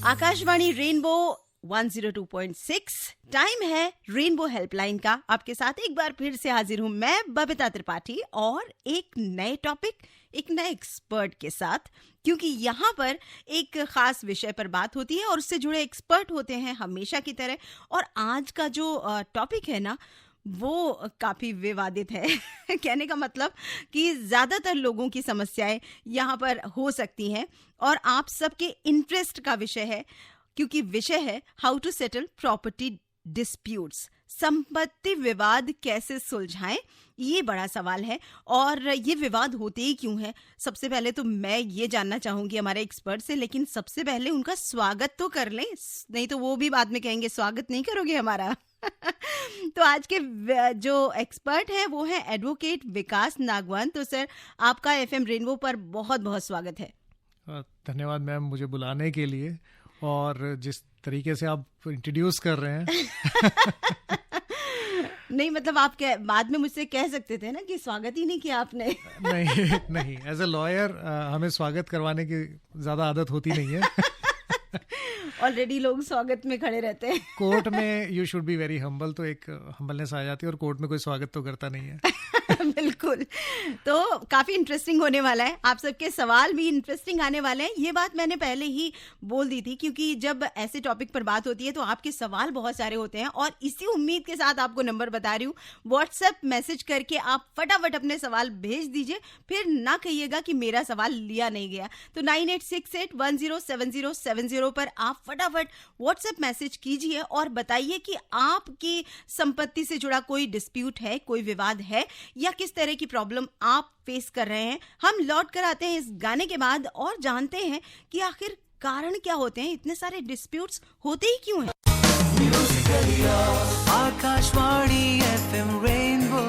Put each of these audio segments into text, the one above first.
Akashvani rainbow 102.6 time है rainbow helpline का। आपके साथ एक बार फिर से हाजिर हूं मैं बबीता त्रिपाठी और एक नए टॉपिक, एक नए एक्सपर्ट के साथ, क्योंकि यहाँ पर एक खास विषय पर बात होती है और उससे जुड़े एक्सपर्ट होते हैं हमेशा की तरह। और आज का जो टॉपिक है ना, वो काफी विवादित है कहने का मतलब कि ज्यादातर लोगों की समस्याएं यहाँ पर हो सकती हैं और आप सबके इंटरेस्ट का विषय है, क्योंकि विषय है how to settle property disputes. संपत्ति विवाद कैसे सुलझाएं, ये बड़ा सवाल है। और ये विवाद होते ही क्यों है, सबसे पहले तो मैं ये जानना चाहूंगी हमारे एक्सपर्ट से। लेकिन सबसे पहले उनका स्वागत तो कर लें, नहीं तो वो भी बाद में कहेंगे स्वागत नहीं करोगे हमारा तो आज के जो एक्सपर्ट हैं वो है एडवोकेट विकास नागवान। तो सर, आपका एफएम रेनबो पर बहुत बहुत स्वागत है। धन्यवाद मैम मुझे बुलाने के लिए, और जिस तरीके से आप इंट्रोड्यूस कर रहे हैं नहीं मतलब आप बाद में मुझसे कह सकते थे ना कि स्वागत ही नहीं किया आपने नहीं एज ए लॉयर हमें स्वागत करवाने की ज्यादा आदत होती नहीं है ऑलरेडी लोग स्वागत में खड़े रहते हैं कोर्ट में you should be very humble, तो एक हम्बलनेस आ जाती है और कोर्ट में कोई स्वागत तो करता नहीं है बिल्कुल। तो काफी इंटरेस्टिंग होने वाला है, आप सबके सवाल भी इंटरेस्टिंग आने वाले हैं। ये बात मैंने पहले ही बोल दी थी, क्योंकि जब ऐसे टॉपिक पर बात होती है तो आपके सवाल बहुत सारे होते हैं। और इसी उम्मीद के साथ आपको नंबर बता रही हूँ, व्हाट्सएप मैसेज करके आप फटाफट अपने सवाल भेज दीजिए, फिर ना कहिएगा कि मेरा सवाल लिया नहीं गया। तो 9868107070 पर आप फटाफट व्हाट्सएप मैसेज कीजिए और बताइए कि आपकी संपत्ति से जुड़ा कोई डिस्प्यूट है, कोई विवाद है, या किस तरह की प्रॉब्लम आप फेस कर रहे हैं। हम लौट कर आते हैं इस गाने के बाद और जानते हैं कि आखिर कारण क्या होते हैं, इतने सारे डिस्प्यूट्स होते ही क्यों हैं। Akashvani FM rainbow,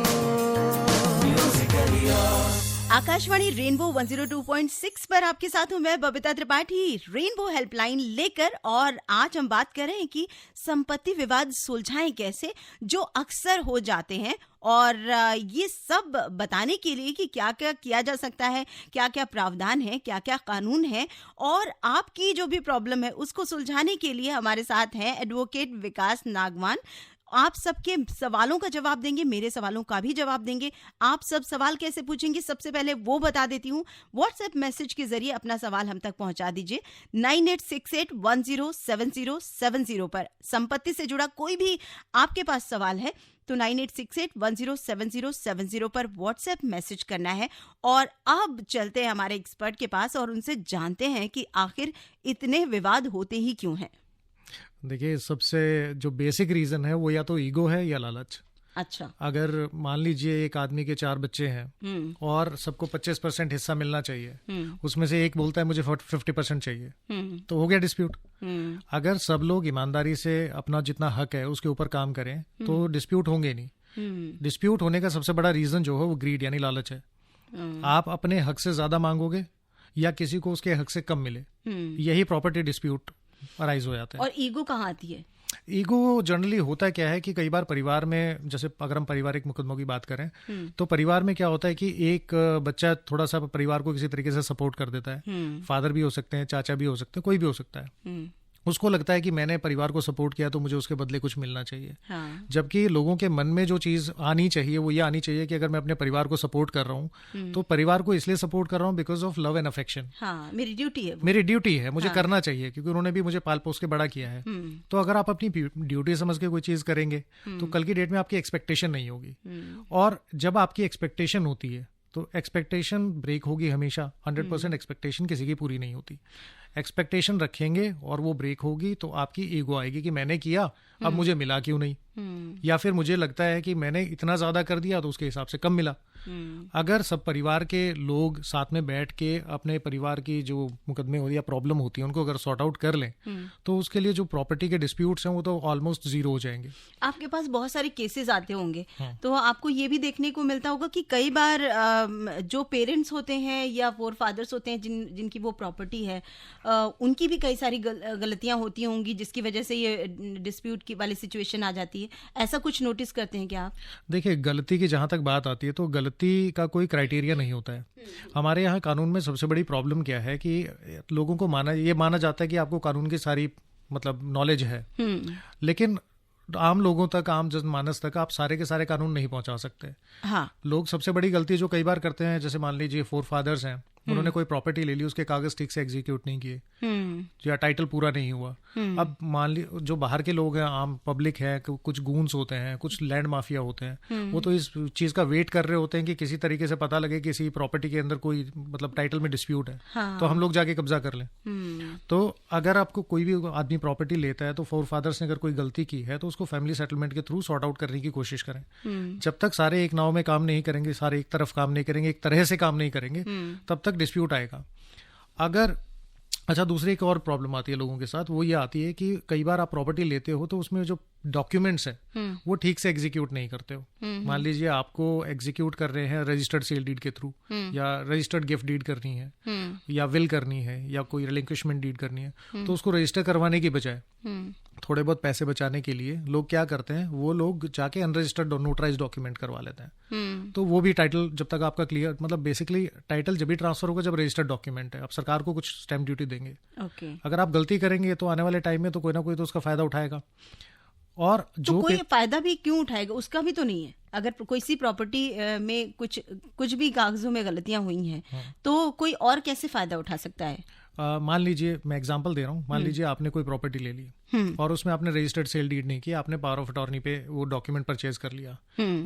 Akashvani rainbow 102.6 पर आपके साथ हूं मैं बबीता त्रिपाठी, रेनबो हेल्पलाइन लेकर। और आज हम बात कर रहे हैं कि संपत्ति विवाद सुलझाएं कैसे, जो अक्सर हो जाते हैं। और ये सब बताने के लिए कि क्या क्या किया जा सकता है, क्या क्या प्रावधान है, क्या क्या कानून है, और आपकी जो भी प्रॉब्लम है उसको सुलझाने के लिए हमारे साथ हैं एडवोकेट विकास नागवान। आप सबके सवालों का जवाब देंगे, मेरे सवालों का भी जवाब देंगे। आप सब सवाल कैसे पूछेंगे, सबसे पहले वो बता देती हूँ। व्हाट्सएप मैसेज के जरिए अपना सवाल हम तक पहुंचा दीजिए 9868107070 पर। संपत्ति से जुड़ा कोई भी आपके पास सवाल है तो 9868107070 पर व्हाट्सएप मैसेज करना है। और अब चलते हैं हमारे एक्सपर्ट के पास और उनसे जानते हैं कि आखिर इतने विवाद होते ही क्यों हैं। देखिए, सबसे जो बेसिक रीजन है वो या तो ईगो है या लालच। अच्छा, अगर मान लीजिए एक आदमी के 4 बच्चे हैं और सबको 25% हिस्सा मिलना चाहिए, उसमें से एक बोलता है मुझे 50% चाहिए, तो हो गया डिस्प्यूट। अगर सब लोग ईमानदारी से अपना जितना हक है उसके ऊपर काम करें तो डिस्प्यूट होंगे नहीं। डिस्प्यूट होने का सबसे बड़ा रीजन जो है वो ग्रीड यानी लालच है। आप अपने हक से ज्यादा मांगोगे या किसी को उसके हक से कम मिले, यही प्रॉपर्टी डिस्प्यूट अराइज हो जाता है। और ईगो कहाँ आती है? ईगो जनरली होता क्या है कि कई बार परिवार में, जैसे अगर हम पारिवारिक मुकदमों की बात करें तो परिवार में क्या होता है कि एक बच्चा थोड़ा सा परिवार को किसी तरीके से सपोर्ट कर देता है। फादर भी हो सकते हैं, चाचा भी हो सकते हैं, कोई भी हो सकता है। उसको लगता है कि मैंने परिवार को सपोर्ट किया तो मुझे उसके बदले कुछ मिलना चाहिए। हाँ। जबकि लोगों के मन में जो चीज आनी चाहिए वो ये आनी चाहिए कि अगर मैं अपने परिवार को सपोर्ट कर रहा हूँ तो परिवार को इसलिए सपोर्ट कर रहा हूँ because of love and affection. हाँ, मेरी ड्यूटी है, मुझे करना चाहिए क्योंकि उन्होंने भी मुझे पाल पोस के बड़ा किया है। तो अगर आप अपनी ड्यूटी समझ के कोई चीज करेंगे तो कल की डेट में आपकी एक्सपेक्टेशन नहीं होगी। और जब आपकी एक्सपेक्टेशन होती है तो एक्सपेक्टेशन ब्रेक होगी हमेशा। 100% एक्सपेक्टेशन किसी की पूरी नहीं होती। एक्सपेक्टेशन रखेंगे और वो ब्रेक होगी तो आपकी ईगो आएगी कि मैंने किया, अब मुझे मिला क्यों नहीं, या फिर मुझे लगता है कि मैंने इतना ज्यादा कर दिया तो उसके हिसाब से कम मिला। अगर सब परिवार के लोग साथ में बैठ के अपने परिवार की जो मुकदमे होती है या प्रॉब्लम होती है उनको अगर सॉर्ट आउट कर लें तो उसके लिए जो प्रॉपर्टी के डिस्प्यूट्स हैं वो तो ऑलमोस्ट जीरो हो जाएंगे। आपके पास बहुत सारे केसेस आते होंगे। हाँ। तो आपको ये भी देखने को मिलता होगा कि कई बार जो पेरेंट्स होते हैं या फोर फादर्स होते हैं जिनकी वो प्रॉपर्टी है, उनकी भी कई सारी गलतियां होती होंगी जिसकी वजह से ये डिस्प्यूट की वाली सिचुएशन आ जाती जाती है, ऐसा कुछ नोटिस करते हैं क्या आप? देखिए, गलती की जहाँ तक बात आती है तो गलती का कोई क्राइटेरिया नहीं होता है। हमारे यहाँ कानून में सबसे बड़ी प्रॉब्लम क्या है कि लोगों को माना जाता है कि आपको कानून की सारी मतलब नॉलेज है, लेकिन आम लोगों तक, आम जनमानस तक आप सारे के सारे कानून नहीं पहुंचा सकते। हाँ। लोग सबसे बड़ी गलती जो कई बार करते हैं, जैसे मान लीजिए फोर फादर्स हैं, उन्होंने कोई प्रॉपर्टी ले ली, उसके कागज ठीक से एग्जीक्यूट नहीं किए या टाइटल पूरा नहीं हुआ। अब मान ली जो बाहर के लोग हैं, आम पब्लिक है, कुछ गूंस होते हैं, कुछ लैंड माफिया होते हैं, वो तो इस चीज का वेट कर रहे होते हैं कि किसी तरीके से पता लगे किसी प्रॉपर्टी के अंदर कोई मतलब टाइटल में डिस्प्यूट है, तो हम लोग जाके कब्जा कर लें। तो अगर आपको कोई भी आदमी प्रॉपर्टी लेता है तो फोर फादर्स ने अगर कोई गलती की है तो उसको फैमिली सेटलमेंट के थ्रू सॉर्ट आउट करने की कोशिश करें। जब तक सारे एक नाव में काम नहीं करेंगे, सारे एक तरफ काम नहीं करेंगे, एक तरह से काम नहीं करेंगे, तब तक डिस्प्यूट आएगा। अगर अच्छा, दूसरी एक और प्रॉब्लम आती है लोगों के साथ, वो ये आती है कि कई बार आप प्रॉपर्टी लेते हो तो उसमें जो डॉक्यूमेंट्स हैं वो ठीक से एग्जीक्यूट नहीं करते हो। मान लीजिए आपको एग्जीक्यूट कर रहे हैं रजिस्टर्ड सेल डीड के थ्रू, या रजिस्टर्ड गिफ्ट डीड करनी है, या विल करनी है, या कोई रिलिंक्विशमेंट डीड करनी है, तो उसको रजिस्टर करवाने की बजाय थोड़े बहुत पैसे बचाने के लिए लोग क्या करते हैं, वो लोग जाके अनरजिस्टर्ड नोटराइज डॉक्यूमेंट करवा लेते हैं। तो वो भी टाइटल जब तक आपका क्लियर, मतलब बेसिकली टाइटल जब भी ट्रांसफर होगा जब रजिस्टर्ड डॉक्यूमेंट है। आप सरकार को कुछ स्टैम्प ड्यूटी देंगे। अगर आप गलती करेंगे तो आने वाले टाइम में तो कोई ना कोई तो उसका फायदा उठाएगा। और जो तो कोई फायदा भी क्यों उठाएगा, उसका भी तो नहीं है। अगर कोई सी प्रॉपर्टी में कुछ भी कागजों में गलतियां हुई हैं, तो कोई और कैसे फायदा उठा सकता है? मान लीजिए, मैं एग्जांपल दे रहा हूँ, मान लीजिए आपने कोई प्रॉपर्टी ले ली और उसमें आपने रजिस्टर्ड सेल डीड नहीं किया, आपने पावर ऑफ अटॉर्नी पे वो डॉक्यूमेंट परचेज कर लिया,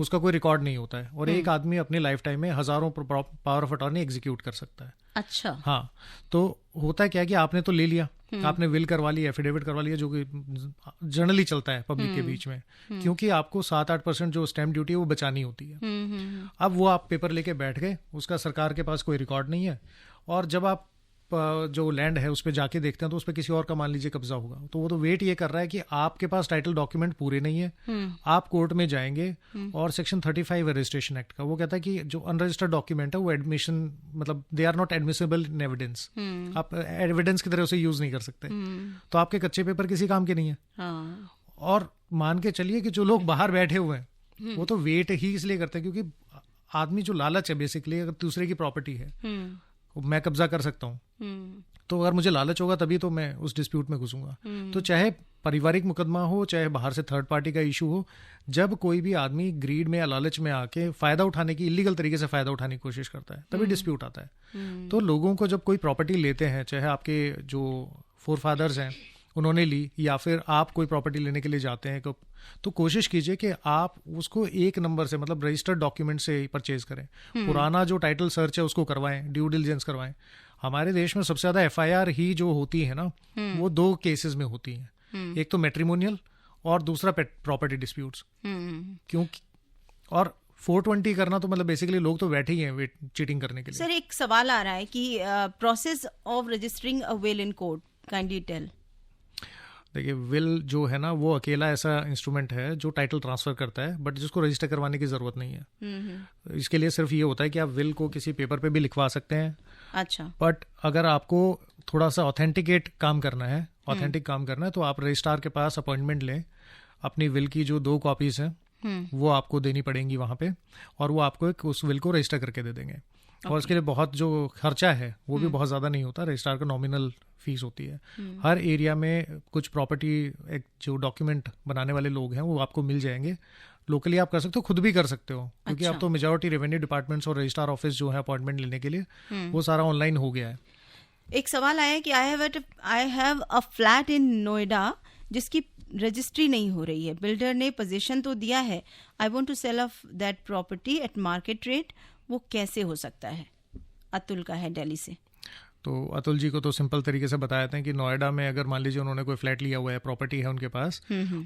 उसका कोई रिकॉर्ड नहीं होता है, और एक आदमी अपनी लाइफ टाइम में हजारों पावर ऑफ अटॉर्नी एग्जीक्यूट कर सकता है। अच्छा। हाँ, तो होता क्या है कि आपने तो ले लिया, आपने विल करवा लिया, एफिडेविट करवा लिया, जो कि जनरली चलता है पब्लिक के बीच में, क्योंकि आपको 7-8% जो स्टैम्प ड्यूटी है वो बचानी होती है। अब वो आप पेपर लेके बैठ गए, उसका सरकार के पास कोई रिकॉर्ड नहीं है, और जब आप जो लैंड है उस पर जाके देखते हैं तो उस पर किसी और का मान लीजिए कब्जा होगा, तो वो तो वेट ये कर रहा है कि आपके पास टाइटल डॉक्यूमेंट पूरे नहीं है, आप कोर्ट में जाएंगे, और सेक्शन 35 है रजिस्ट्रेशन एक्ट का, वो कहता है कि जो अनरजिस्टर्ड डॉक्यूमेंट है वो एडमिशन, मतलब they are not admissible in evidence, आप एविडेंस की तरह उसे यूज नहीं कर सकते, तो आपके कच्चे पेपर किसी काम के नहीं है। और मान के चलिए कि जो लोग बाहर बैठे हुए हैं वो तो वेट ही इसलिए करते हैं क्योंकि आदमी जो लालच है, बेसिकली अगर दूसरे की प्रॉपर्टी है मैं कब्जा कर सकता हूँ, तो अगर मुझे लालच होगा तभी तो मैं उस डिस्प्यूट में घुसूंगा। तो चाहे पारिवारिक मुकदमा हो, चाहे बाहर से थर्ड पार्टी का इशू हो, जब कोई भी आदमी ग्रीड में या लालच में आके फायदा उठाने की, इलीगल तरीके से फायदा उठाने की कोशिश करता है, तभी डिस्प्यूट आता है। तो लोगों को जब कोई प्रॉपर्टी लेते हैं, चाहे आपके जो फोर फादर्स हैं उन्होंने ली, या फिर आप कोई प्रॉपर्टी लेने के लिए जाते हैं, तो कोशिश कीजिए कि आप उसको एक नंबर से, मतलब रजिस्टर्ड डॉक्यूमेंट से परचेज करें। पुराना जो टाइटल सर्च है उसको करवाएं, ड्यू डिलिजेंस करवाएं। हमारे देश में सबसे ज्यादा FIR ही जो होती है ना, वो 2 केसेस में होती है, एक तो मैट्रिमोनियल और दूसरा प्रॉपर्टी डिस्प्यूट्स। क्योंकि और 420 करना तो मतलब बेसिकली लोग तो बैठे ही हैं चीटिंग करने के लिए। सर, एक सवाल आ रहा है कि process of registering a will in court, kindly tell. देखिए, विल जो है ना वो अकेला ऐसा इंस्ट्रूमेंट है जो टाइटल ट्रांसफर करता है, बट जिसको रजिस्टर करवाने की जरूरत नहीं है। इसके लिए सिर्फ ये होता है कि आप विल को किसी पेपर पे भी लिखवा सकते हैं। अच्छा। बट अगर आपको थोड़ा सा ऑथेंटिक काम करना है तो आप रजिस्ट्रार के पास अपॉइंटमेंट लें, अपनी विल की जो 2 कॉपीज हैं वो आपको देनी पड़ेंगी वहां पे, और वो आपको उस विल को रजिस्टर करके दे देंगे। और उसके लिए बहुत जो खर्चा है वो भी बहुत ज्यादा नहीं होता, रजिस्ट्रार का नॉमिनल फीस होती है। हर एरिया में कुछ प्रॉपर्टी एक जो डॉक्यूमेंट बनाने वाले लोग हैं वो आपको मिल जाएंगे। लोकली आप कर सकते हो, खुद भी कर सकते हो, क्योंकि अब तो मेजॉरिटी रेवेन्यू डिपार्टमेंट्स और रजिस्ट्रार ऑफिस जो है अपॉइंटमेंट लेने के लिए वो सारा ऑनलाइन हो गया है। एक सवाल आया कि I have a flat in Noida जिसकी रजिस्ट्री नहीं हो रही है, बिल्डर ने पोजीशन तो दिया है, I want to sell off that property at market rate, वो कैसे हो सकता है? अतुल का है दिल्ली से। तो अतुल जी को तो सिंपल तरीके से बताया था कि नोएडा में अगर मान लीजिए उन्होंने कोई फ्लैट लिया हुआ है, प्रॉपर्टी है उनके पास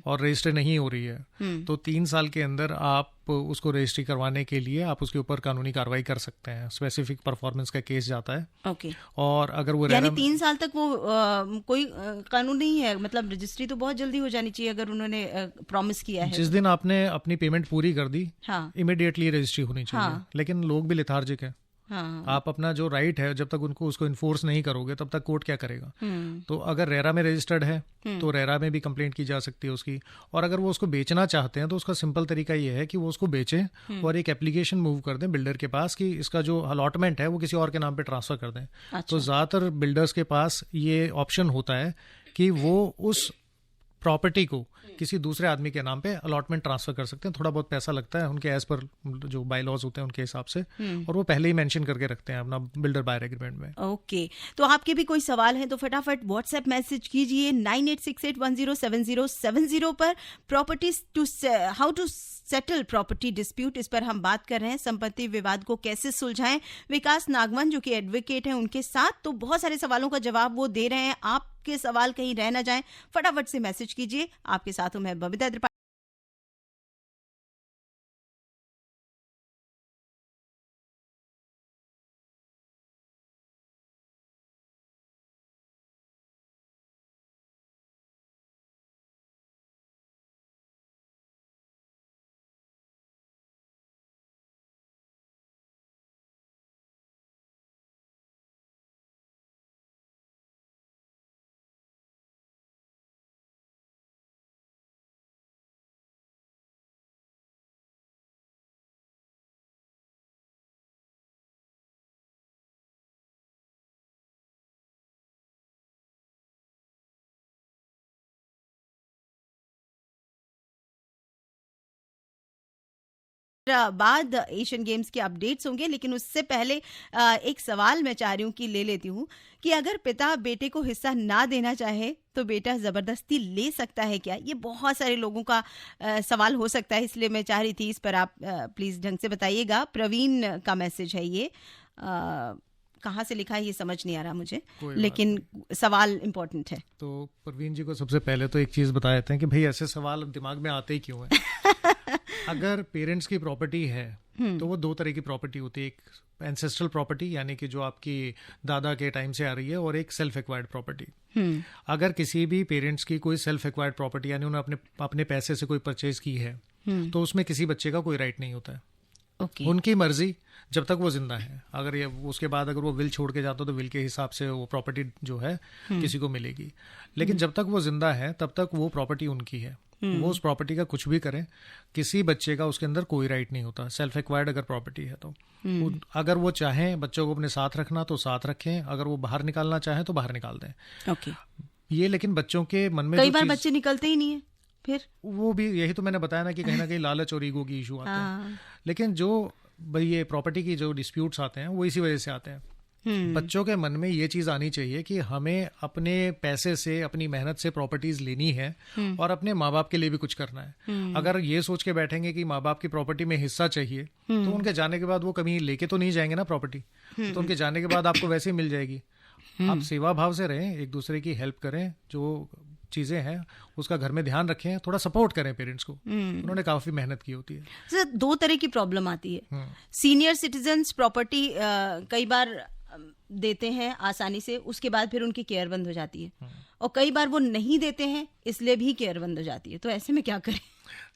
और रजिस्ट्री नहीं हो रही है, तो 3 साल के अंदर आप उसको रजिस्ट्री करवाने के लिए आप उसके ऊपर कानूनी कार्रवाई कर सकते हैं। स्पेसिफिक परफॉर्मेंस का केस जाता है। ओके। और अगर वो यानी 3 साल तक वो कोई कानून नहीं है, मतलब रजिस्ट्री तो बहुत जल्दी हो जानी चाहिए अगर उन्होंने प्रॉमिस किया है। जिस दिन आपने अपनी पेमेंट पूरी कर दी, इमीडिएटली रजिस्ट्री होनी चाहिए। लेकिन लोग भी लेथार्जिक है, हाँ। आप अपना जो राइट है जब तक उसको इन्फोर्स नहीं करोगे तब तक कोर्ट क्या करेगा। तो अगर रेरा में रजिस्टर्ड है तो रेरा में भी कंप्लेंट की जा सकती है उसकी। और अगर वो उसको बेचना चाहते हैं तो उसका सिंपल तरीका ये है कि वो उसको बेचें और एक एप्लीकेशन मूव कर दें बिल्डर के पास कि इसका जो अलॉटमेंट है वो किसी और के नाम पे ट्रांसफर कर दें। तो ज्यादातर बिल्डर्स के पास ये ऑप्शन होता है कि वो उस प्रॉपर्टी को किसी दूसरे आदमी के नाम पे अलॉटमेंट ट्रांसफर कर सकते हैं। थोड़ा बहुत पैसा लगता है उनके एज पर जो बाय लॉज होते हैं उनके हिसाब से, और वो पहले ही मेंशन करके रखते हैं अपना बिल्डर बायर एग्रीमेंट में। ओके, तो आपके भी कोई सवाल है तो फटाफट व्हाट्सएप मैसेज कीजिए 9868107070 पर। Properties to how to settle property dispute, इस पर हम बात कर रहे हैं। संपत्ति विवाद को कैसे सुलझाएं, विकास नागवन जो कि एडवोकेट हैं उनके साथ। तो बहुत सारे सवालों का जवाब वो दे रहे हैं। आपके सवाल कहीं रह ना जाएं, फटाफट से मैसेज कीजिए। आपके साथ हूं मैं बबीता त्रिपाठी। बाद एशियन गेम्स के अपडेट्स होंगे, लेकिन उससे पहले एक सवाल मैं चाह रही हूँ कि ले लेती हूँ कि अगर पिता बेटे को हिस्सा ना देना चाहे तो बेटा जबरदस्ती ले सकता है क्या? ये बहुत सारे लोगों का सवाल हो सकता है, इसलिए मैं चाह रही थी इस पर आप प्लीज ढंग से बताइएगा। प्रवीण का मैसेज है ये, कहाँ से लिखा है ये समझ नहीं आ रहा मुझे, लेकिन सवाल इम्पोर्टेंट है। तो प्रवीण जी को सबसे पहले तो एक चीज बता देते हैं कि भाई ऐसे सवाल दिमाग में आते ही क्यों है। अगर पेरेंट्स की प्रॉपर्टी है तो वो दो तरह की प्रॉपर्टी होती है, एक एंसेस्ट्रल प्रॉपर्टी यानी कि जो आपकी दादा के टाइम से आ रही है, और एक सेल्फ एक्वायर्ड प्रॉपर्टी। अगर किसी भी पेरेंट्स की कोई सेल्फ एक्वायर्ड प्रॉपर्टी यानी उन्होंने अपने पैसे से कोई परचेज की है तो उसमें किसी बच्चे का कोई राइट नहीं होता है। उनकी मर्जी जब तक वो जिंदा है। अगर ये उसके बाद अगर वो विल छोड़ के जाता तो विल के हिसाब से वो प्रॉपर्टी जो है किसी को मिलेगी, लेकिन जब तक वो जिंदा है तब तक वो प्रॉपर्टी उनकी है। वो उस प्रॉपर्टी का कुछ भी करें, किसी बच्चे का उसके अंदर कोई राइट नहीं होता। सेल्फ एक्वायर्ड अगर प्रॉपर्टी है तो अगर वो चाहें बच्चों को अपने साथ रखना तो साथ रखें, अगर वो बाहर निकालना चाहें तो बाहर निकाल दें। ये लेकिन बच्चों के मन में कई बार बच्चे निकलते ही नहीं है, फिर वो भी यही तो मैंने बताया ना कि कहीं ना कहीं लालच और ईगो की इशू आते हैं। लेकिन जो भाई ये प्रॉपर्टी की जो डिस्प्यूट्स आते हैं वो इसी वजह से आते हैं। बच्चों के मन में ये चीज आनी चाहिए कि हमें अपने पैसे से अपनी मेहनत से प्रॉपर्टीज लेनी है और अपने माँ बाप के लिए भी कुछ करना है। अगर ये सोच के बैठेंगे कि माँ बाप की प्रॉपर्टी में हिस्सा चाहिए तो उनके जाने के बाद वो कभी लेके तो नहीं जाएंगे ना प्रॉपर्टी, तो उनके जाने के बाद आपको वैसे ही मिल जाएगी। आप सेवा भाव से रहें, एक दूसरे की हेल्प करें, जो चीजें हैं उसका घर में ध्यान रखें, थोड़ा सपोर्ट करें पेरेंट्स को, उन्होंने काफी मेहनत की होती है। सर, दो तरह की प्रॉब्लम आती है। सीनियर सिटीजन्स प्रॉपर्टी कई बार देते हैं आसानी से, उसके बाद फिर उनकी केयर बंद हो जाती है, और कई बार वो नहीं देते हैं इसलिए भी केयर बंद हो जाती है। तो ऐसे में क्या करें?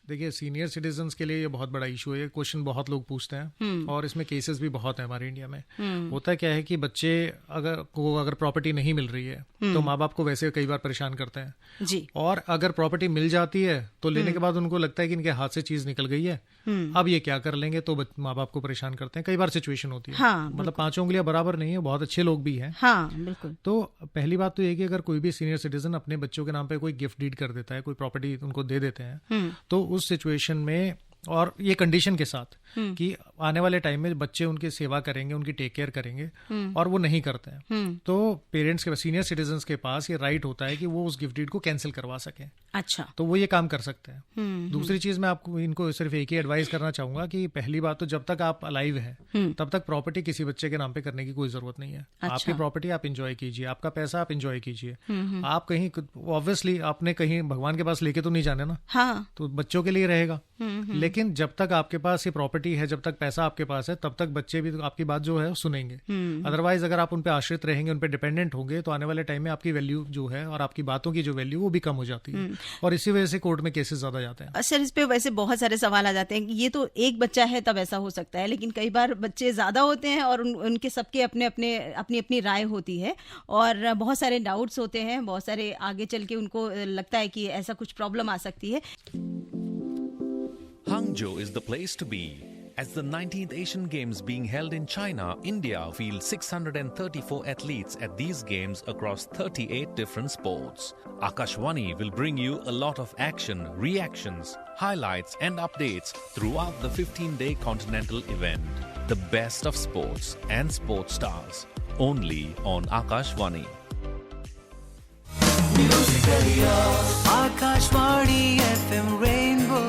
देखिए, सीनियर सिटीजन्स के लिए ये बहुत बड़ा इशू है। ये क्वेश्चन बहुत लोग पूछते हैं और इसमें केसेस भी बहुत है हमारे इंडिया में। होता क्या है कि बच्चे अगर प्रॉपर्टी नहीं मिल रही है तो माँ बाप को वैसे कई बार परेशान करते हैं जी, और अगर प्रॉपर्टी मिल जाती है तो लेने के बाद उनको लगता है कि इनके हाथ से चीज निकल गई है, अब ये क्या कर लेंगे, तो माँ बाप को परेशान करते हैं। कई बार सिचुएशन होती है। हाँ, मतलब 5 उंगलियां बराबर नहीं है, बहुत अच्छे लोग भी हैं। हाँ, बिल्कुल। तो पहली बात तो ये कि अगर कोई भी सीनियर सिटीजन अपने बच्चों के नाम पे कोई गिफ्ट डीड कर देता है, कोई प्रॉपर्टी उनको दे देते हैं, तो उस सिचुएशन में, और ये कंडीशन के साथ कि आने वाले टाइम में बच्चे उनकी सेवा करेंगे, उनकी टेक केयर करेंगे, और वो नहीं करते हैं, तो पेरेंट्स के, सीनियर सिटीजन्स के पास ये राइट होता है कि वो उस गिफ्ट डीड को कैंसिल करवा सकें। अच्छा, तो वो ये काम कर सकते हैं। दूसरी चीज मैं आपको इनको सिर्फ एक ही एडवाइस करना चाहूंगा कि पहली बात तो जब तक आप अलाइव हैं तब तक प्रॉपर्टी किसी बच्चे के नाम पे करने की कोई जरूरत नहीं है। अच्छा। आपकी प्रॉपर्टी आप इंजॉय कीजिए, आपका पैसा आप इंजॉय कीजिए। आप कहीं, ऑब्वियसली आपने कहीं भगवान के पास लेके तो नहीं जाने ना, हाँ, तो बच्चों के लिए रहेगा। लेकिन जब तक आपके पास ये प्रॉपर्टी है, जब तक पैसा आपके पास है, तब तक बच्चे भी आपकी बात जो है सुनेंगे। अदरवाइज अगर आप उन पे आश्रित रहेंगे, उन पे डिपेंडेंट होंगे, तो आने वाले टाइम में आपकी वैल्यू जो है और आपकी बातों की जो वैल्यू वो भी कम हो जाती है, और इसी वजह से कोर्ट में केसेस ज्यादा जाते हैं। सर, इस पे वैसे बहुत सारे सवाल आ जाते हैं। ये तो एक बच्चा है तब ऐसा हो सकता है, लेकिन कई बार बच्चे ज्यादा होते हैं और उनके सबके अपनी राय होती है, और बहुत सारे डाउट्स होते हैं, बहुत सारे आगे चल के उनको लगता है कि ऐसा कुछ प्रॉब्लम आ सकती है। Hangzhou is the place to be. As the 19th Asian Games being held in China, India fields 634 athletes at these games across 38 different sports. Akashvani will bring you a lot of action, reactions, highlights and updates throughout the 15-day continental event. The best of sports and sports stars, only on Akashvani. Akashvani FM Rainbow.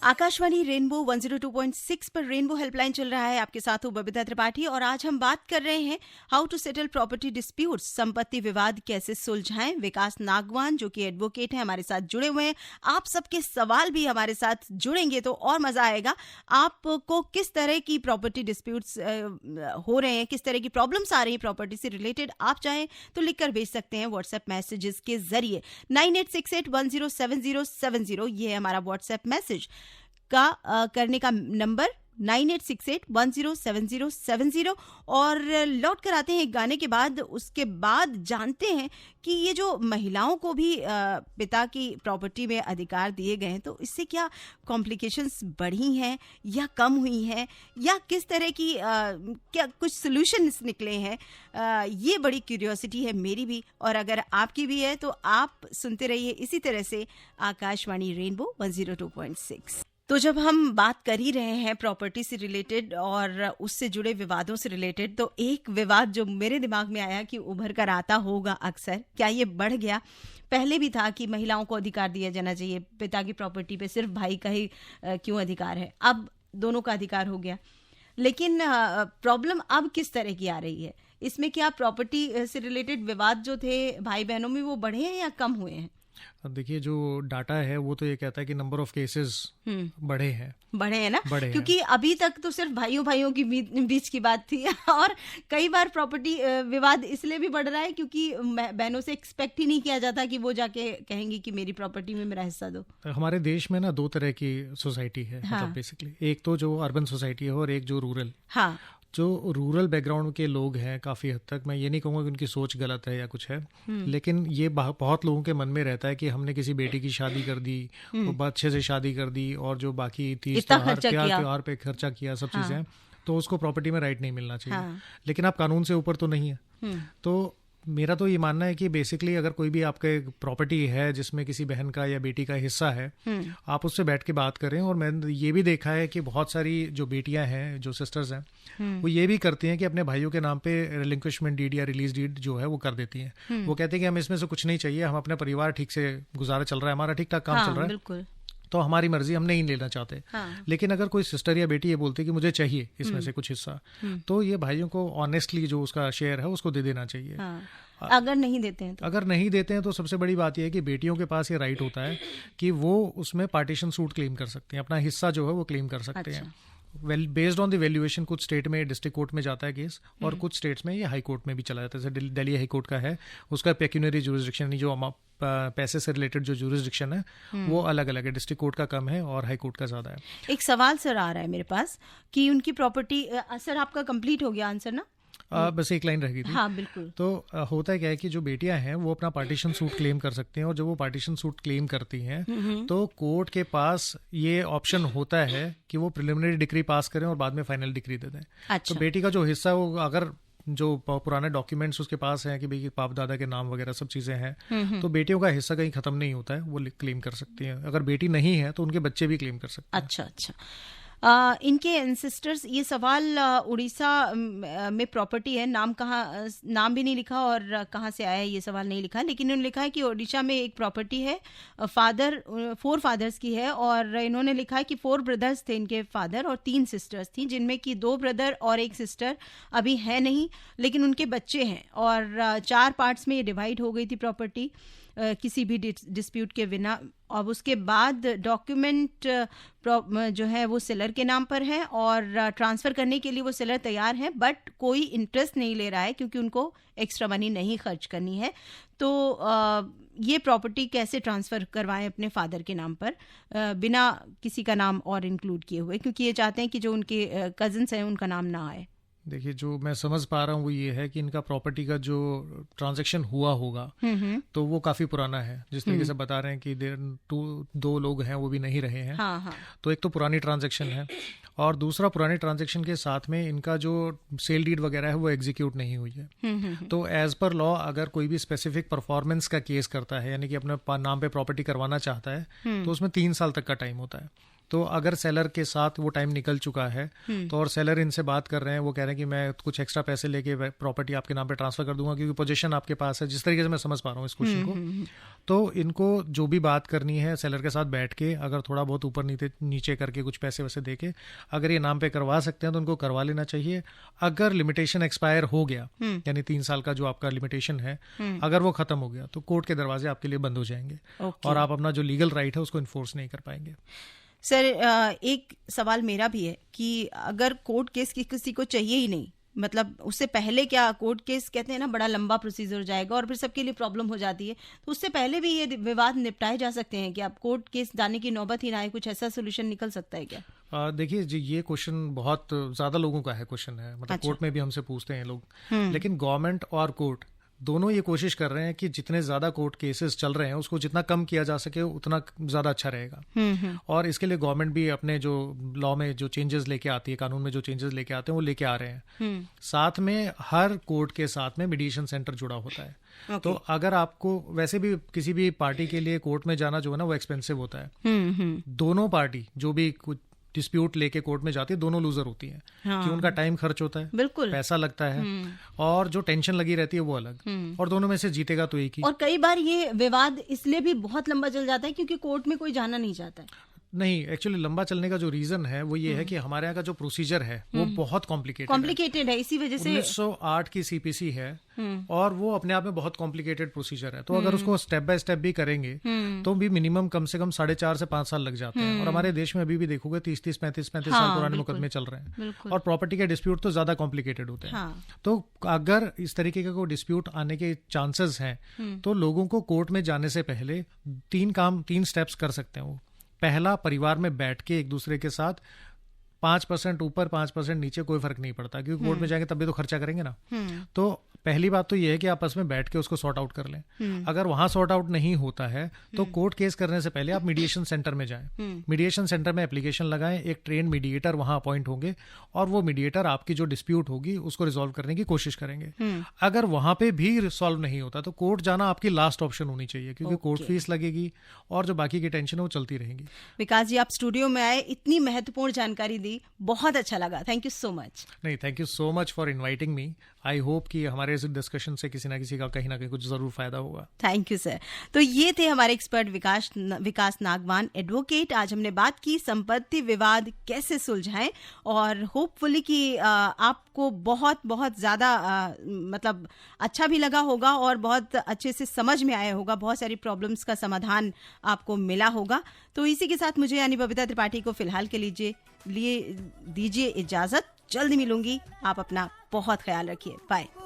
Akashvani rainbow 102.6 पर rainbow helpline चल रहा है। आपके साथ हूँ बबीता त्रिपाठी, और आज हम बात कर रहे हैं how to settle property disputes, संपत्ति विवाद कैसे सुलझाएं। विकास नागवान जो कि एडवोकेट हैं हमारे साथ जुड़े हुए हैं। आप सबके सवाल भी हमारे साथ जुड़ेंगे तो और मजा आएगा। आपको किस तरह की प्रॉपर्टी डिस्प्यूट्स हो रहे हैं, किस तरह की प्रॉब्लम्स आ रही हैं प्रॉपर्टी से रिलेटेड, आप चाहें तो लिखकर भेज सकते हैं व्हाट्सएप मैसेजेस के जरिए 9868107070। ये है हमारा व्हाट्सएप मैसेज का करने का नंबर 9868107070। और लौट कर आते हैं एक गाने के बाद। उसके बाद जानते हैं कि ये जो महिलाओं को भी पिता की प्रॉपर्टी में अधिकार दिए गए हैं, तो इससे क्या कॉम्प्लिकेशंस बढ़ी हैं या कम हुई हैं, या किस तरह की क्या कुछ सॉल्यूशंस निकले हैं, ये बड़ी क्यूरियोसिटी है मेरी भी, और अगर आपकी भी है तो आप सुनते रहिए इसी तरह से आकाशवाणी रेनबो 102.6। तो जब हम बात कर ही रहे हैं प्रॉपर्टी से रिलेटेड और उससे जुड़े विवादों से रिलेटेड, तो एक विवाद जो मेरे दिमाग में आया कि उभर कर आता होगा अक्सर, क्या ये बढ़ गया? पहले भी था कि महिलाओं को अधिकार दिया जाना चाहिए, पिता की प्रॉपर्टी पे सिर्फ भाई का ही क्यों अधिकार है, अब दोनों का अधिकार हो गया। लेकिन प्रॉब्लम अब किस तरह की आ रही है? इसमें क्या प्रॉपर्टी से रिलेटेड विवाद जो थे भाई बहनों में वो बढ़े हैं या कम हुए हैं? अब देखिए, जो डाटा है वो तो ये कहता है कि नंबर ऑफ केसेस बढ़े हैं ना, क्योंकि अभी तक तो सिर्फ भाइयों के बीच की बात थी, और कई बार प्रॉपर्टी विवाद इसलिए भी बढ़ रहा है क्योंकि बहनों से एक्सपेक्ट ही नहीं किया जाता कि वो जाके कहेंगी कि मेरी प्रॉपर्टी में मेरा हिस्सा दो। हमारे देश में ना दो तरह की सोसाइटी है, मतलब बेसिकली एक तो जो अर्बन सोसाइटी है और एक जो रूरल। हाँ, जो रूरल बैकग्राउंड के लोग हैं काफ़ी हद तक, मैं ये नहीं कहूँगा कि उनकी सोच गलत है या कुछ है, लेकिन ये बहुत लोगों के मन में रहता है कि हमने किसी बेटी की शादी कर दी, वो अच्छे से शादी कर दी, और जो बाकी 30 त्योहार पे खर्चा किया, सब चीज़ें, तो उसको प्रॉपर्टी में राइट नहीं मिलना चाहिए। लेकिन आप कानून से ऊपर तो नहीं है। तो मेरा तो ये मानना है कि बेसिकली अगर कोई भी आपके प्रॉपर्टी है जिसमें किसी बहन का या बेटी का हिस्सा है, आप उससे बैठ के बात करें। और मैंने ये भी देखा है कि बहुत सारी जो बेटियां हैं, जो सिस्टर्स हैं, वो ये भी करती हैं कि अपने भाइयों के नाम पे रिलिंक्विशमेंट डीड या रिलीज डीड जो है वो कर देती हैं। वो कहते हैं कि हम इसमें से कुछ नहीं चाहिए, हम अपने परिवार ठीक से गुजारा चल रहा है, हमारा ठीक ठाक काम चल रहा है, तो हमारी मर्जी, हम नहीं लेना चाहते। लेकिन अगर कोई सिस्टर या बेटी ये बोलती है कि मुझे चाहिए इसमें से कुछ हिस्सा, तो ये भाइयों को ऑनेस्टली जो उसका शेयर है उसको दे देना चाहिए। अगर नहीं देते हैं तो सबसे बड़ी बात यह है कि बेटियों के पास ये राइट होता है कि वो उसमें पार्टीशन सूट क्लेम कर सकते हैं, अपना हिस्सा जो है वो क्लेम कर सकते हैं। बेस्ड ऑन द वैल्यूएशन, कुछ स्टेट में डिस्ट्रिक्ट कोर्ट में जाता है केस, और कुछ स्टेट्स में ये हाई कोर्ट में भी चला जाता है। जैसे दिल्ली हाई कोर्ट का है, उसका पेक्यूनरी ज्यूरिसडिक्शन, जो पैसे से रिलेटेड जो ज्यूरिसडिक्शन है वो अलग अलग है, डिस्ट्रिक्ट कोर्ट का कम है और हाई कोर्ट का ज्यादा है। एक सवाल सर आ रहा है मेरे पास कि उनकी प्रॉपर्टी, सर आपका कंप्लीट हो गया आंसर ना? बस एक लाइन रह गई थी। हाँ, बिल्कुल। तो होता क्या है कि जो बेटियां हैं वो अपना पार्टीशन सूट क्लेम कर सकती हैं, और जब वो पार्टीशन सूट क्लेम करती हैं तो कोर्ट के पास ये ऑप्शन होता है कि वो प्रिलिमिनरी डिक्री पास करें और बाद में फाइनल डिक्री दे दें। अच्छा। तो बेटी का जो हिस्सा, वो अगर जो पुराने डॉक्यूमेंट्स उसके पास हैं कि भाई बाप दादा के नाम वगैरह सब चीजें हैं, तो बेटियों का हिस्सा कहीं खत्म नहीं होता है, वो क्लेम कर सकती हैं। अगर बेटी नहीं है तो उनके बच्चे भी क्लेम कर सकते हैं। अच्छा। इनके एंसेस्टर्स, ये सवाल उड़ीसा में प्रॉपर्टी है, नाम भी नहीं लिखा और कहाँ से आया है ये सवाल नहीं लिखा, लेकिन उन्होंने लिखा है कि उड़ीसा में एक प्रॉपर्टी है, 4 फादर्स की है, और इन्होंने लिखा है कि 4 ब्रदर्स थे इनके फादर और 3 सिस्टर्स थी, जिनमें कि 2 ब्रदर और 1 सिस्टर अभी है नहीं, लेकिन उनके बच्चे हैं, और 4 पार्ट्स में ये डिवाइड हो गई थी प्रॉपर्टी। किसी भी डिस्प्यूट के बिना। अब उसके बाद डॉक्यूमेंट जो है वो सेलर के नाम पर है और ट्रांसफ़र करने के लिए वो सेलर तैयार है, बट कोई इंटरेस्ट नहीं ले रहा है क्योंकि उनको एक्स्ट्रा मनी नहीं खर्च करनी है। तो ये प्रॉपर्टी कैसे ट्रांसफ़र करवाएं अपने फादर के नाम पर बिना किसी का नाम और इंक्लूड किए हुए, क्योंकि ये चाहते हैं कि जो उनके कज़न्स हैं उनका नाम ना आए। देखिए, जो मैं समझ पा रहा हूँ वो ये है कि इनका प्रॉपर्टी का जो ट्रांजैक्शन हुआ होगा तो वो काफ़ी पुराना है। जिस तरीके से बता रहे हैं कि दो लोग हैं वो भी नहीं रहे हैं। हाँ। तो एक तो पुरानी ट्रांजैक्शन है और दूसरा पुरानी ट्रांजैक्शन के साथ में इनका जो सेल डीड वगैरह है वो एग्जीक्यूट नहीं हुई है। तो एज पर लॉ अगर कोई भी स्पेसिफिक परफॉर्मेंस का केस करता है, यानी कि अपने नाम पे प्रॉपर्टी करवाना चाहता है, तो उसमें 3 साल तक का टाइम होता है। तो अगर सेलर के साथ वो टाइम निकल चुका है तो और सेलर इनसे बात कर रहे हैं, वो कह रहे हैं कि मैं कुछ एक्स्ट्रा पैसे लेके प्रॉपर्टी आपके नाम पे ट्रांसफर कर दूंगा क्योंकि पोजीशन आपके पास है, जिस तरीके से मैं समझ पा रहा हूँ इस क्वेश्चन को, तो इनको जो भी बात करनी है सेलर के साथ बैठ के, अगर थोड़ा बहुत ऊपर नीचे करके कुछ पैसे वैसे दे के अगर ये नाम पे करवा सकते हैं तो उनको करवा लेना चाहिए। अगर लिमिटेशन एक्सपायर हो गया, यानी 3 साल का जो आपका लिमिटेशन है, अगर वो खत्म हो गया तो कोर्ट के दरवाजे आपके लिए बंद हो जाएंगे और आप अपना जो लीगल राइट है उसको इन्फोर्स नहीं कर पाएंगे। सर, एक सवाल मेरा भी है कि अगर कोर्ट केस किसी को चाहिए ही नहीं, मतलब उससे पहले क्या कोर्ट केस कहते हैं ना बड़ा लंबा प्रोसीजर हो जाएगा और फिर सबके लिए प्रॉब्लम हो जाती है, तो उससे पहले भी ये विवाद निपटाए जा सकते हैं कि आप कोर्ट केस जाने की नौबत ही ना आए, कुछ ऐसा सोल्यूशन निकल सकता है क्या? देखिए जी, ये क्वेश्चन बहुत ज्यादा लोगों का है क्वेश्चन है, मतलब कोर्ट में भी हमसे पूछते हैं लोग, लेकिन गवर्नमेंट और कोर्ट दोनों ये कोशिश कर रहे हैं कि जितने ज्यादा कोर्ट केसेस चल रहे हैं उसको जितना कम किया जा सके उतना ज्यादा अच्छा रहेगा। और इसके लिए गवर्नमेंट भी अपने जो लॉ में जो चेंजेस लेके आती है, कानून में जो चेंजेस लेके आते हैं वो लेके आ रहे हैं। साथ में हर कोर्ट के साथ में मीडिएशन सेंटर जुड़ा होता है। तो अगर आपको वैसे भी किसी भी पार्टी के लिए कोर्ट में जाना जो है ना वो एक्सपेंसिव होता है। दोनों पार्टी जो भी कुछ डिस्प्यूट लेके कोर्ट में जाती है दोनों लूजर होती हैं। कि उनका टाइम खर्च होता है, बिल्कुल पैसा लगता है और जो टेंशन लगी रहती है वो अलग, और दोनों में से जीतेगा तो एक ही। और कई बार ये विवाद इसलिए भी बहुत लंबा चल जाता है क्योंकि कोर्ट में कोई जाना नहीं चाहता है। नहीं, एक्चुअली लंबा चलने का जो रीजन है वो ये है कि हमारे यहाँ का जो प्रोसीजर है वो बहुत कॉम्प्लिकेटेड है, इसी वजह से 1908 की सीपीसी है और वो अपने आप में बहुत कॉम्प्लिकेटेड प्रोसीजर है। तो अगर उसको स्टेप बाय स्टेप भी करेंगे तो भी मिनिमम कम से कम 4.5 से 5 साल लग जाते हैं। और हमारे देश में अभी भी देखोगे 30-35 साल पुराने मुकदमे चल रहे हैं और प्रॉपर्टी के डिस्प्यूट तो ज्यादा कॉम्प्लिकेटेड होते हैं। तो अगर इस तरीके का कोई डिस्प्यूट आने के चांसेस हैं तो लोगों को कोर्ट में जाने से पहले 3 स्टेप्स कर सकते हैं। वो पहला, परिवार में बैठ के एक दूसरे के साथ 5% ऊपर 5% नीचे कोई फर्क नहीं पड़ता, क्योंकि कोर्ट में जाएंगे तब भी तो खर्चा करेंगे ना। तो पहली बात तो ये है कि आपस में बैठ के उसको सॉर्ट आउट कर लें। अगर वहां सॉर्ट आउट नहीं होता है तो कोर्ट केस करने से पहले आप मीडिएशन सेंटर में जाएं। मीडिएशन सेंटर में एप्लीकेशन लगाएं, एक ट्रेन मीडिएटर वहां अपॉइंट होंगे और वो मीडिएटर आपकी जो डिस्प्यूट होगी उसको रिजॉल्व करने की कोशिश करेंगे। अगर वहां पे भी रिजॉल्व नहीं होता तो कोर्ट जाना आपकी लास्ट ऑप्शन होनी चाहिए, क्योंकि कोर्ट फीस लगेगी और जो बाकी की टेंशन है वो चलती रहेगी। विकास जी, आप स्टूडियो में आए, इतनी महत्वपूर्ण जानकारी दी, बहुत अच्छा लगा। Thank you so much. नहीं, thank you so much for inviting me. I hope कि हमारे इस डिस्कशन से किसी ना किसी का कहीं ना कहीं कुछ जरूर फायदा होगा। Thank you sir. तो ये थे हमारे एक्सपर्ट विकास नागवान, एडवोकेट। आज हमने बात की संपत्ति विवाद कैसे सुलझाएं और होपफुली कि आपको बहुत बहुत ज़्यादा मतलब अच्छा भी लगा होगा और बहुत अच्छे से समझ में आया होगा, बहुत सारी प्रॉब्लम्स का समाधान आपको मिला होगा। तो इसी के साथ मुझे यानी बबीता त्रिपाठी को फिलहाल के लिए दीजिए इजाज़त। जल्द मिलूंगी। आप अपना बहुत ख्याल रखिए। बाय।